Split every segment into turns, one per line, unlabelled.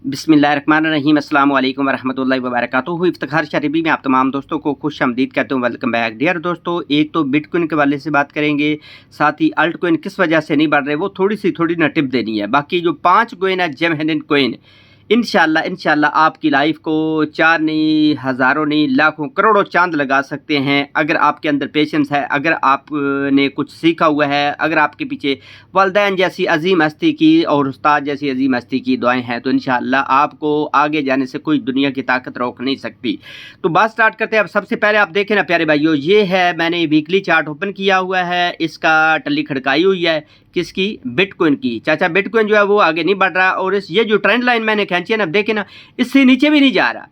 बिस्मिल्लाहिर्रहमानिर्रहीम अस्सलाम वालेकुम वरहमतुल्लाहि वबरकातुहू। इफ्तिखार शरीबी में आप तमाम दोस्तों को खुश आमदीद कहते हूँ। वेलकम बैक डियर दोस्तों। एक तो बिटकॉइन के वाले से बात करेंगे, साथ ही अल्ट कोइन किस वजह से नहीं बढ़ रहे वो थोड़ी ना टिप देनी है। बाकी जो 5 कोइन है जेम हैंडन कोइन, इंशाल्लाह आपकी लाइफ को 4 नहीं, हज़ारों नहीं, लाखों करोड़ों चांद लगा सकते हैं अगर आपके अंदर पेशेंस है, अगर आपने कुछ सीखा हुआ है, अगर आपके पीछे वालिदैन जैसी अजीम हस्ती की और उस्ताद जैसी अजीम हस्ती की दुआएं हैं, तो इंशाल्लाह आपको आगे जाने से कोई दुनिया की ताकत रोक नहीं सकती। तो बात स्टार्ट करते हैं। अब सबसे पहले आप देखें ना प्यारे भाइयों, ये है मैंने वीकली चार्ट ओपन किया हुआ है, इसका टल्ली खड़काई हुई है किसकी, बिटकॉइन की। चाचा बिटकॉइन जो है वो आगे नहीं बढ़ रहा, और ये जो ट्रेंड लाइन मैंने खींची है ना, देखे ना, इससे नीचे भी नहीं जा रहा।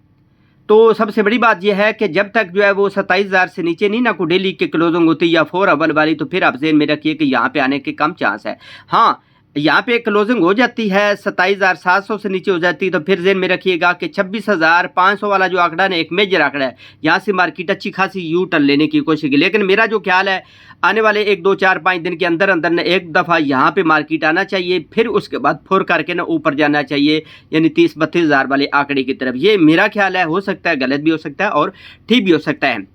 तो सबसे बड़ी बात यह है कि जब तक जो है वो 27,000 से नीचे नहीं ना कोई डेली की क्लोजिंग होती या 4 अवर वाली, तो फिर आप ज़हन में रखिए कि यहाँ पे आने के कम चांस है। हाँ, यहाँ पे क्लोजिंग हो जाती है 27,700 से नीचे हो जाती है, तो फिर ज़हन में रखिएगा कि 26,500 वाला जो आंकड़ा है, एक मेजर आंकड़ा है। यहाँ से मार्केट अच्छी खासी यू टर्न लेने की कोशिश की, लेकिन मेरा जो ख्याल है आने वाले 1, 2, 4, 5 दिन के अंदर अंदर न एक दफ़ा यहाँ पे मार्केट आना चाहिए, फिर उसके बाद फोर करके ना ऊपर जाना चाहिए, यानी 30-32 हज़ार वाले आंकड़े की तरफ। ये मेरा ख्याल है, हो सकता है गलत भी हो सकता है और ठीक भी हो सकता है।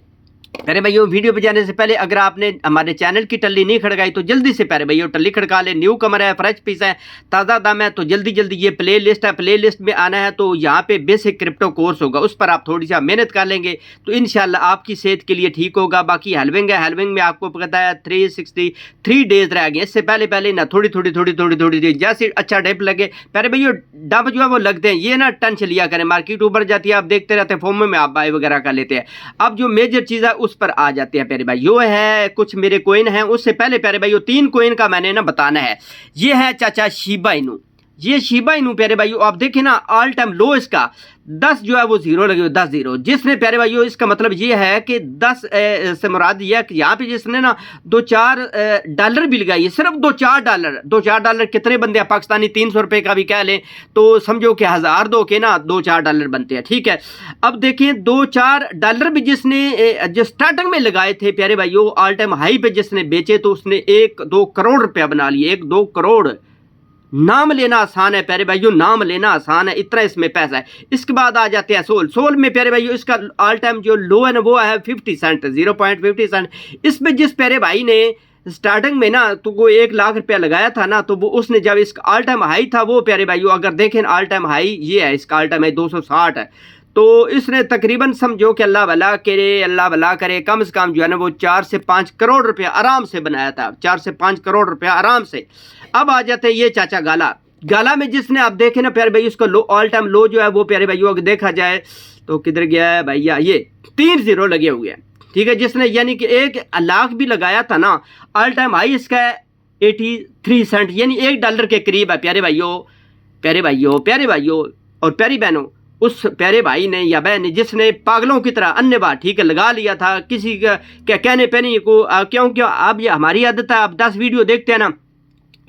प्यारे भाइयों, वीडियो पे जाने से पहले अगर आपने हमारे चैनल की टल्ली नहीं खड़काई तो जल्दी से प्यारे भाइयों टल्ली खड़का ले। न्यू कमर है, फ्रेश पीस है, ताज़ा दम है, तो जल्दी ये प्ले लिस्ट है, प्ले लिस्ट में आना है तो यहाँ पे बेसिक क्रिप्टो कोर्स होगा, उस पर आप थोड़ी सी मेहनत कर लेंगे तो इंशाल्लाह आपकी सेहत के लिए ठीक होगा। बाकी हेल्विंग है, हेल्विंग में आपको पता है 363 डेज रह गए। इससे पहले ना थोड़ी जैसे अच्छा डिप लगे प्यारे भाइयों, डब जो है वो लगते हैं, ये ना टेंशन लिया करें, मार्केट ऊपर जाती है आप देखते रहते हैं, फोमो में आप बाय वगैरह कर लेते हैं। अब जो मेजर चीज़ है उस पर आ जाते हैं प्यारे भाई। यो है कुछ मेरे कोइन हैं, उससे पहले प्यारे भाई 3 कोइन का मैंने ना बताना है। ये है चाचा शिबा इनू। ये शिबा इनू प्यारे भाइयों आप देखें ना, ऑल टाइम लो इसका 10 जो है वो जीरो लगे हुए, 10 जीरो, जिसने प्यारे भाइयों इसका मतलब ये है कि 10 से मुराद यह है कि यहाँ पे जिसने ना 2-4 डॉलर भी लगाई है, सिर्फ 2-4 डॉलर कितने बनते हैं पाकिस्तानी, 300 रुपये का भी कह लें तो समझो कि 1000 दो के ना 2-4 डॉलर बनते हैं, ठीक है। अब देखें 2-4 डॉलर भी जिसने जो स्टार्टिंग में लगाए थे प्यारे भाइयों, ऑल टाइम हाई पे जिसने बेचे तो उसने 1-2 करोड़ रुपया बना लिए, 1-2 करोड़। नाम लेना आसान है प्यारे भाइयों, नाम लेना आसान है, इतना इसमें पैसा है। इसके बाद आ जाते हैं सोल में प्यारे भाइयों, इसका ऑल टाइम जो लो है ना वो है 50 सेंट, 0.50 सेंट। इसमें जिस प्यारे भाई ने स्टार्टिंग में ना तो वो 1 लाख रुपया लगाया था ना, तो वो उसने जब इसका ऑल टाइम हाई था वो प्यारे भाइयों अगर देखें ऑल टाइम हाई ये है, इसका ऑल टाइम हाई 260 है। तो इसने तकरीबन समझो कि अल्लाह भला करे, कम से कम जो है ना वो 4 से 5 करोड़ रुपया आराम से बनाया था, 4 से 5 करोड़ रुपया आराम से। अब आ जाते हैं ये चाचा गाला में जिसने आप देखे ना प्यारे भाई, उसका लो ऑल टाइम लो जो है वो प्यारे भाइयों अगर देखा जाए तो किधर गया है भैया, ये 3 जीरो लगे हुए हैं, ठीक है। जिसने यानी कि 1 लाख भी लगाया था ना, ऑल टाइम हाई इसका 83 सेंट, यानी $1 के करीब है प्यारे भाइयों और प्यारी बहनों। उस प्यारे भाई ने या बहन ने जिसने पागलों की तरह अन्य बार ठीक है लगा लिया था, किसी का क्या कहने पे नहीं को, क्यों अब ये हमारी आदत है, आप 10 वीडियो देखते हैं ना,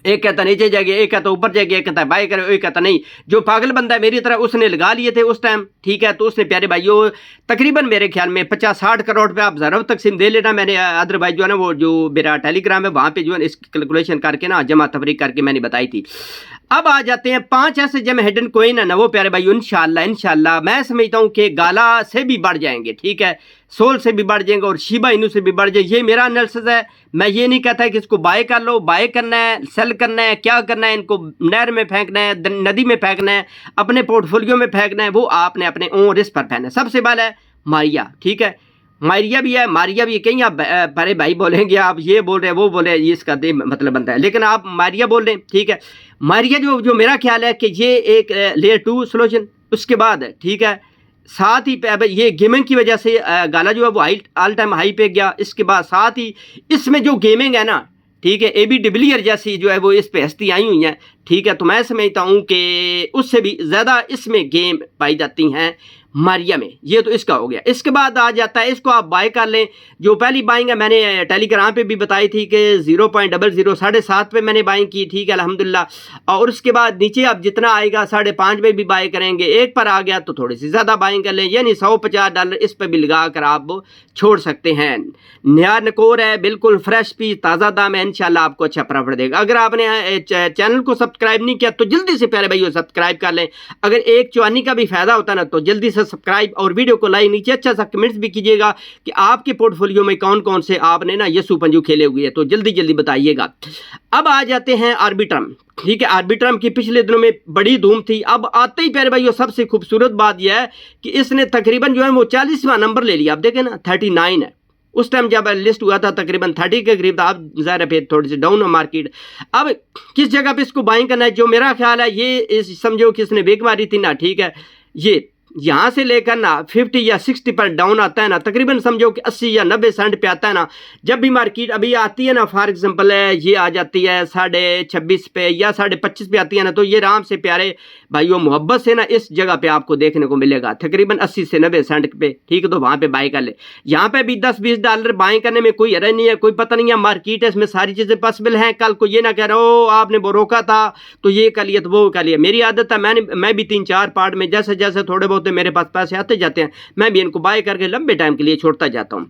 एक कहता नीचे जाएगी, एक कहता ऊपर जाएगी, एक कहता बाय करे, एक कहता नहीं। जो पागल बंदा है मेरी तरह उसने लगा लिए थे उस टाइम, ठीक है। तो उसने प्यारे भाइयों तकरीबन मेरे ख्याल में 50-60 करोड़ रुपये आप ज़रूर तकसीम दे लेना। मैंने अदरवाइज जो है ना वो जो मेरा टेलीग्राम है वहाँ पे जो है इसकी कैलकुलेशन करके ना जमा तफरीक करके मैंने बताई थी। अब आ जाते हैं 5 ऐसे जेम हिडन कोइन है ना वो प्यारे भाइयों, इंशाल्लाह मैं समझता हूँ कि गाला से भी बढ़ जाएंगे, ठीक है, सोल से भी बढ़ जाएंगे और शिबा इनू से भी बढ़ जाए। ये मेरा एनालिसिस है, मैं ये नहीं कहता कि इसको बाय कर लो, बाय करना है, सेल करना है, क्या करना है, इनको नहर में फेंकना है, नदी में फेंकना है, अपने पोर्टफोलियो में फेंकना है, वो आपने अपने ओन रिस्क पर फेंकना है। सबसे पहले है मारिया, ठीक है, मारिया भी है, कहीं आप बड़े भाई बोलेंगे आप ये बोल रहे हैं वो बोले, ये इसका दे मतलब बनता है, लेकिन आप मारिया बोल रहे हैं, ठीक है। मारिया जो मेरा ख्याल है कि ये एक लेयर 2 सोल्यूशन, उसके बाद ठीक है, साथ ही ये गेमिंग की वजह से गाला जो है वो ऑल टाइम हाई पे गया। इसके बाद साथ ही इसमें जो गेमिंग है ना, ठीक है, AB डिविलियर जैसी जो है वो इस पे हस्ती आई हुई हैं, ठीक है। तो मैं समझता हूँ कि उससे भी ज़्यादा इसमें गेम पाई जाती हैं मारिया में, ये तो इसका हो गया। इसके बाद आ जाता है, इसको आप बाय कर लें। जो पहली बाइंग है मैंने टेलीग्राम पे भी बताई थी कि 0.00 7.5 पे मैंने बाइंग की, ठीक है अल्हम्दुलिल्लाह। और उसके बाद नीचे आप जितना आएगा 5.5 पे भी बाय करेंगे, एक पर आ गया तो थोड़ी सी ज़्यादा बाइंग कर लें, यानी $150 इस पर भी लगा कर आप छोड़ सकते हैं। नया नकोर है, बिल्कुल फ्रेश पीस, ताज़ा दाम है, इंशाल्लाह आपको अच्छा प्रॉफिट देगा। अगर आपने चैनल को सब्सक्राइब नहीं किया तो जल्दी से प्यारे भाइयों सब्सक्राइब कर लें। अगर एक चुवानी का भी फायदा होता है ना तो जल्दी से सब्सक्राइब और वीडियो को लाइक, नीचे अच्छा सा कमेंट्स भी कीजिएगा कि आपके पोर्टफोलियो में कौन कौन से आपने ना यसु पंजू खेले हुए हैं, तो जल्दी जल्दी बताइएगा। अब आ जाते हैं आर्बिट्रम, ठीक है। आर्बिट्रम की पिछले दिनों में बड़ी धूम थी। अब आते ही प्यारे भाइयों सबसे खूबसूरत बात यह है कि इसने तकरीबन जो है वो 40वां नंबर ले लिया। आप देखें ना 39 है, उस टाइम जब लिस्ट हुआ था तकरीबन 30 के करीब था। अब ज़ाहिर फिर थोड़ी सी डाउन है मार्केट। अब किस जगह पे इसको बाइंग करना है, जो मेरा ख्याल है ये समझो कि इसने बेक मारी थी ना, ठीक है। ये यहाँ से लेकर ना 50 या 60 पर डाउन आता है ना, तकरीबन समझो कि 80 या 90 सेंट पे आता है ना। जब भी मार्केट अभी आती है ना, फॉर एग्जांपल ये आ जाती है 26.5 पे या 25.5 पे आती है ना, तो ये आराम से प्यारे भाइयों मोहब्बत से ना इस जगह पे आपको देखने को मिलेगा तकरीबन 80 से 90 सेंट पे, ठीक है। तो वहाँ पे बाय कर ले। यहाँ पे भी $10-20 बाय करने में कोई हर्ज नहीं है, कोई पता नहीं है मार्केट है, इसमें सारी चीज़ें पॉसिबल हैं। कल को ये ना कह रहे हो आपने वो रोका था तो ये कर लिया तो वो कर लिया। मेरी आदत है, मैं भी 3-4 पार्ट में जैसे जैसे थोड़े बहुत मेरे पास पैसे आते जाते हैं, मैं भी इनको बाय करके लंबे टाइम के लिए छोड़ता जाता हूँ।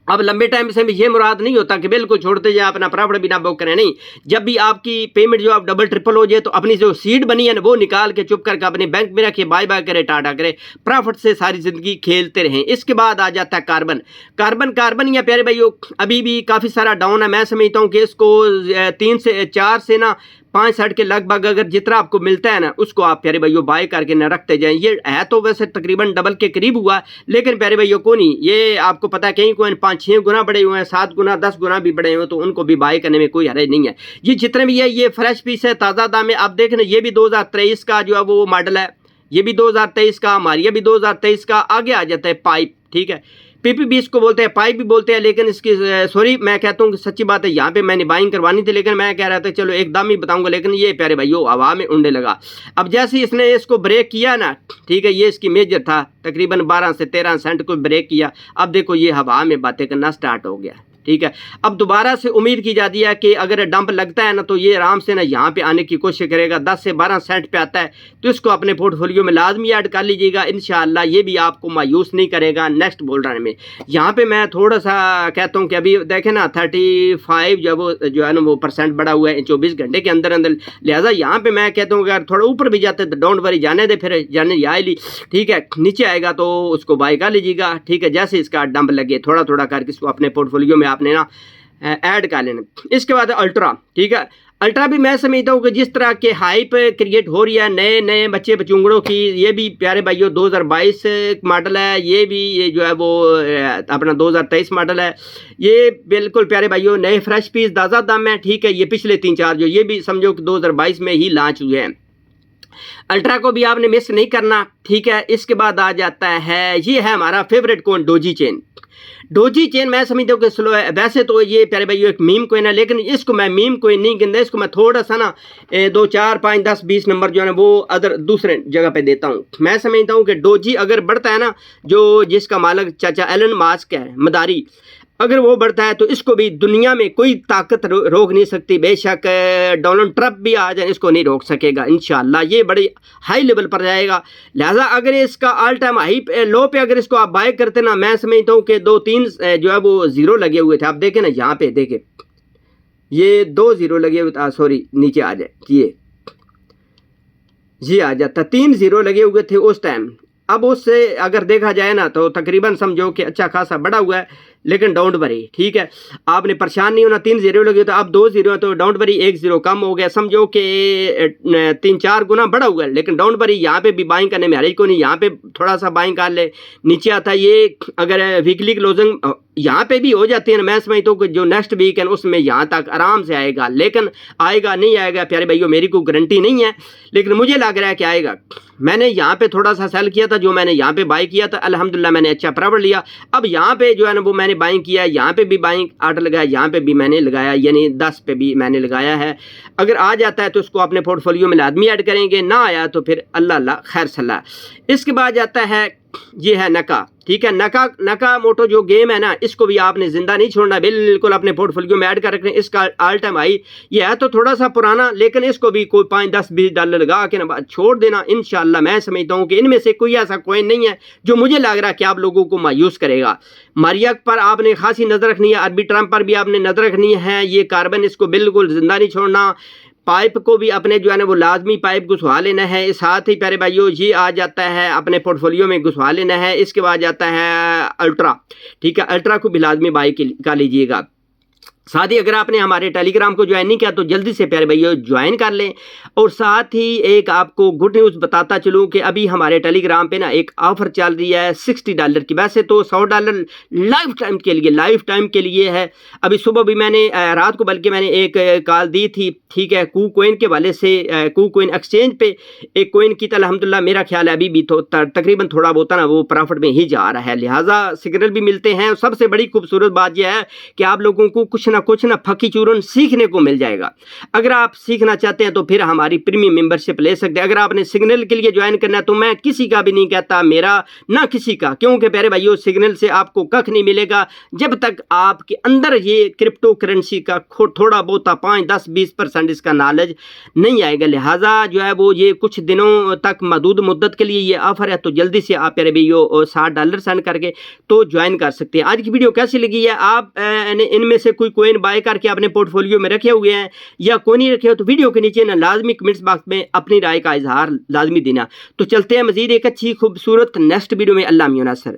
अब लंबे टाइम से भी ये मुराद नहीं होता कि बिल्कुल छोड़ते जाए, अपना प्रॉफिट बिना बुक करें, नहीं। जब भी आपकी पेमेंट जो आप डबल ट्रिपल हो जाए तो अपनी जो सीड बनी है ना वो निकाल के चुप करके अपने बैंक में रखे, बाय बाय करे, टाटा करे, प्रॉफिट से सारी जिंदगी खेलते रहें। इसके बाद आ जाता है कार्बन या प्यारे भाइयों अभी भी काफ़ी सारा डाउन है। मैं समझता हूँ कि इसको 3 से 4 से ना 5 सेंट के लगभग अगर जितना आपको मिलता है ना उसको आप प्यारे भाइयों बाय करके ना रखते जाएं। ये है तो वैसे तकरीबन डबल के करीब हुआ, लेकिन प्यारे भाइयों को नहीं, ये आपको पता है कहीं कोई 5-6 गुना बढ़े हुए हैं, 7 गुना 10 गुना भी बढ़े हुए हैं, तो उनको भी बाय करने में कोई हर्ज नहीं है। ये जितने भी है ये फ्रेश पीस है, ताज़ा दाम है। आप देख रहे हैं ये भी 2023 का जो है वो मॉडल है, ये भी 2023 का, मारिया भी 2023 का। आगे आ जाता है पाइप, ठीक है। पीपीबी इसको बोलते हैं, पाइप भी बोलते हैं, लेकिन इसकी सॉरी मैं कहता हूँ कि सच्ची बात है यहाँ पे मैंने बाइंग करवानी थी, लेकिन मैं कह रहा था चलो एक दाम ही बताऊंगा, लेकिन ये प्यारे भाइयों हवा में उड़ने लगा। अब जैसे इसने इसको ब्रेक किया ना, ठीक है, ये इसकी मेजर था तकरीबन 12 से 13 सेंट को ब्रेक किया। अब देखो ये हवा में बातें करना स्टार्ट हो गया, ठीक है। अब दोबारा से उम्मीद की जाती है कि अगर डंप लगता है ना तो ये आराम से ना यहाँ पे आने की कोशिश करेगा। 10 से 12 सेंट पे आता है तो इसको अपने पोर्टफोलियो में लाजमी ऐड कर लीजिएगा, इंशाअल्लाह ये भी आपको मायूस नहीं करेगा नेक्स्ट बुल रन में। यहाँ पे मैं थोड़ा सा कहता हूँ कि अभी देखें ना 35 जो है ना वो % बढ़ा हुआ है 24 घंटे के अंदर अंदर। लिहाजा यहाँ पे मैं कहता हूँ कि अगर थोड़ा ऊपर भी जाते तो डोंट वरी, जाने दे, फिर जाने ली, ठीक है। नीचे आएगा तो उसको बाय कर लीजिएगा, ठीक है। जैसे इसका डंप लगे थोड़ा थोड़ा करके इसको अपने पोर्टफोलियो में आपने ना ऐड कर लेना। इसके बाद अल्ट्रा, ठीक है। अल्ट्रा भी मैं समझता हूँ कि जिस तरह के हाइप क्रिएट हो रही है नए नए बच्चे बचूंगड़ों की, ये भी प्यारे भाइयों 2022 मॉडल है, ये भी ये जो है वो अपना 2023 मॉडल है। ये बिल्कुल प्यारे भाइयों नए फ्रेश पीस, ताज़ा दाम है, ठीक है। ये पिछले 3-4 जो ये भी समझो कि 2022 में ही लॉन्च हुए हैं। अल्ट्रा को भी आपने मिस नहीं करना, ठीक है। इसके बाद आ जाता है, ये है हमारा फेवरेट कौन, डोजी चेन। डोजी चेन मैं समझता हूँ कि स्लो है। वैसे तो ये प्यारे भाइयों एक मीम कोइन है, लेकिन इसको मैं मीम कोइन नहीं गिनता, इसको मैं थोड़ा सा ना 2, 4, 5, 10, 20 नंबर जो है ना वो अदर दूसरे जगह पे देता हूँ। मैं समझता हूँ कि डोजी अगर बढ़ता है ना, जो जिसका मालिक चाचा एलन मास्क है मदारी, अगर वो बढ़ता है तो इसको भी दुनिया में कोई ताकत रोक नहीं सकती। बेशक डोनाल्ड ट्रंप भी आ जाए इसको नहीं रोक सकेगा, इंशाल्लाह ये बड़ी हाई लेवल पर जाएगा। लिहाजा अगर इसका ऑल टाइम हाई लो पे अगर इसको आप बाय करते ना, मैं समझता हूँ कि 2-3 जो है वो 0 लगे हुए थे। आप देखें ना यहाँ पे देखें ये 2 0 लगे हुए थे, सॉरी नीचे आ जाए ये आ जाता 3 0 लगे हुए थे उस टाइम। अब उससे अगर देखा जाए ना तो तकरीबन समझो कि अच्छा खासा बढ़ा हुआ है, लेकिन डोंट वरी, ठीक है। आपने परेशान नहीं होना, 3 0 लगे तो अब 2 0 है तो डोंट वरी, 1 0 कम हो गया, समझो कि 3-4 गुना बढ़ा हुआ है, लेकिन डोंट वरी यहाँ पे भी बाइंग करने में हर्ज को नहीं। यहाँ पे थोड़ा सा बाइंग कर ले, नीचे आता है ये अगर वीकली क्लोजिंग यहाँ पे भी हो जाती है ना, मैं समझता हूँ कि जो नेक्स्ट वीक है उसमें यहाँ तक आराम से आएगा, लेकिन आएगा नहीं आएगा प्यारे भाइयों मेरी कोई गारंटी नहीं है, लेकिन मुझे लग रहा है कि आएगा। मैंने यहाँ पे थोड़ा सा सेल किया था, जो मैंने यहाँ पे बाई किया था अल्हम्दुलिल्लाह मैंने अच्छा प्रॉफिट लिया। अब यहाँ पे जो है ना वो मैंने बाइंग किया, यहाँ पे भी बाइंग आर्डर लगाया, यहाँ पे भी मैंने लगाया, यानी 10 पे भी मैंने लगाया है। अगर आ जाता है तो उसको अपने पोर्टफोलियो में लाजमी ऐड करेंगे, ना आया तो फिर अल्लाह अल्लाह खैर सलाह। इसके बाद जाता है ये है नका, ठीक है। नका नका मोटो जो गेम है ना, इसको भी आपने जिंदा नहीं छोड़ना, बिल्कुल अपने पोर्टफोलियो में ऐड कर रखना। इसका ऑल टाइम हाई ये है तो थोड़ा सा पुराना, लेकिन इसको भी कोई 5, 10, 20 डॉलर लगा के ना छोड़ देना। इंशाल्लाह मैं समझता हूँ कि इनमें से कोई ऐसा कॉइन नहीं है जो मुझे लग रहा है कि आप लोगों को मायूस करेगा। मारियक पर आपने खासी नजर रखनी है, अरबी ट्रम्प पर भी आपने नजर रखनी है। ये कार्बन इसको बिल्कुल जिंदा नहीं छोड़ना। पाइप को भी अपने जो है ना वो लाजमी पाइप घुसवा लेना है। साथ ही प्यारे भाइयों ये आ जाता है अपने पोर्टफोलियो में घुसवा लेना है। इसके बाद जाता है अल्ट्रा, ठीक है। अल्ट्रा को भी लाजमी बाई का लीजिएगा। साथ ही अगर आपने हमारे टेलीग्राम को ज्वाइन नहीं किया तो जल्दी से प्यारे भाइयों ज्वाइन कर लें। और साथ ही एक आपको गुड न्यूज़ बताता चलूँ कि अभी हमारे टेलीग्राम पे ना एक ऑफर चल रही है $60 की। वैसे तो $100 लाइफ टाइम के लिए है। अभी सुबह भी मैंने रात को बल्कि मैंने एक कॉल दी थी, ठीक है, कू कोइन के वाले से। कू कोइन एक्सचेंज पे एक कोइन की तो अल्हम्दुलिल्लाह मेरा ख्याल है अभी भी तकरीबन थोड़ा बहुत ना वो प्रॉफिट में ही जा रहा है, लिहाजा सिग्नल भी मिलते हैं। और सबसे बड़ी खूबसूरत बात यह है कि आप लोगों को कुछ ना फकी चूरन सीखने को मिल जाएगा। अगर आप सीखना चाहते हैं तो फिर हमारी प्रीमियम मेंबरशिप ले सकते हैं। अगर आपने सिग्नल के लिए ज्वाइन करना है तो मैं किसी का भी नहीं कहता, मेरा ना किसी का, क्योंकि प्यारे भाइयों सिग्नल से आपको कख नहीं मिलेगा जब तक आपके अंदर ये क्रिप्टो करेंसी का थोड़ा बहुत 5, 10, 20% इसका नॉलेज नहीं आएगा। लिहाजा जो है वो ये कुछ दिनों तक महदूद मुद्दत के लिए ये ऑफर है, तो जल्दी से आप प्यारे भाइयों $60 सेंड करके तो ज्वाइन कर सकते हैं। आज की वीडियो कैसी लगी है, आप इनमें से कोई कोइन बाय करके अपने पोर्टफोलियो में रखे हुए हैं या कोई नहीं रखे हो तो वीडियो के नीचे ना लाजमी कमेंट्स बॉक्स में अपनी राय का इजहार लाजमी देना। तो चलते हैं मजीद एक अच्छी खूबसूरत नेक्स्ट वीडियो में। अल्लाह मियां नासर।